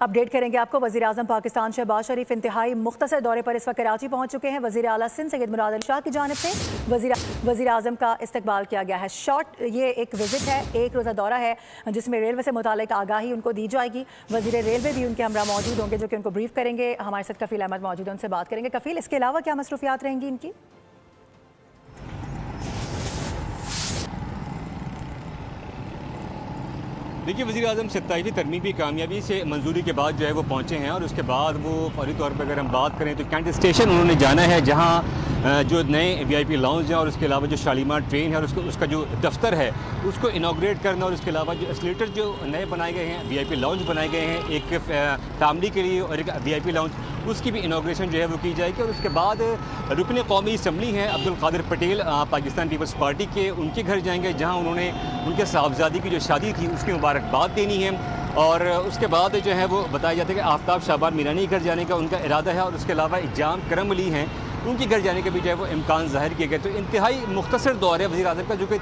Update करेंगे आपको। वज़ीर आज़म पाकिस्तान शहबाज शरीफ इंतहाई मुख्तसर दौरे पर इस वक्त कराची पहुंच चुके हैं। वज़ीर आला सिंध सैयद मुराद अली शाह की जानिब से वज़ीर आज़म का इस्तकबाल किया गया है। शॉर्ट ये एक विजिट है, एक रोज़ा दौरा है जिसमें रेलवे से मुतालिक आगाही उनको दी जाएगी। वज़ीर रेलवे भी उनके हमरा मौजूद होंगे जो कि उनको ब्रीफ करेंगे। हमारे साथ कफ़ील अहमद मौजूद है, उनसे बात करेंगे। कफ़ील, इसके अलावा क्या मसरूफियात रहेंगी इनकी? देखिए, वज़ीर आज़म 27वीं तरमीम की कामयाबी से मंजूरी के बाद जो है वो पहुँचे हैं और उसके बाद वो फौरी तौर पर अगर हम बात करें तो कैंट स्टेशन उन्होंने जाना है, जहाँ जो नए VIP लाउंज हैं और उसके अलावा जो शालीमार ट्रेन है और उसका जो दफ्तर है उसको इनाग्रेट करना, और उसके अलावा जो एस्केलेटर जो नए बनाए गए हैं, VIP लाउंज बनाए गए हैं एक फैमिली के लिए और एक VIP लाउंज, उसकी भी इनाग्रेशन जो है वो की जाएगी। और उसके बाद रुकन कौमी असम्बली हैं अब्दुल कादिर पटेल पाकिस्तान पीपल्स पार्टी के, उनके घर जाएंगे जहाँ उन्होंने उनके साहबजादी की जो शादी थी उसकी मुबारकबाद देनी है। और उसके बाद जो है वो बताया जाता है कि आफ्ताब शाबान मीरानी घर जाने का उनका इरादा है, और उसके अलावा इजाम करम अली हैं उनके घर जाने का भी जो है वो इम्कान ज़ाहिर किए गए। तो इंतहाई मुख्तसर दौर है वज़ीर आज़म का, जो कि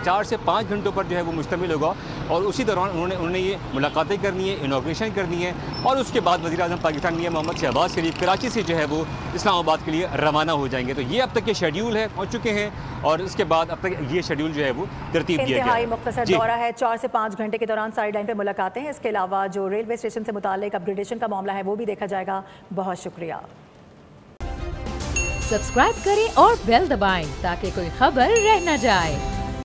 4 से 5 घंटों पर जो है वो मुश्तमिल होगा, और उसी दौरान उन्होंने ये मुलाकातें करनी है, इनाग्रेशन करनी है, और उसके बाद वज़ीर आज़म पाकिस्तान मियां मोहम्मद शहबाज शरीफ कराची से जो है वो इस्लामाबाद के लिए रवाना हो जाएंगे। तो ये अब तक के शेड्यूल है, पहुँच चुके हैं, और उसके बाद अब तक ये शेड्यूल जो है वो तरतीब दिया गया है। इंतहाई मुख्तसर दौरा है, 4 से 5 घंटे के दौरान साइड लाइन पर मुलाकातें हैं। इसके अलावा जो रेलवे स्टेशन से मुतालिक अपग्रेडेशन का मामला है वो भी देखा जाएगा। बहुत शुक्रिया। सब्सक्राइब करें और बेल दबाएं ताकि कोई खबर रह न जाए।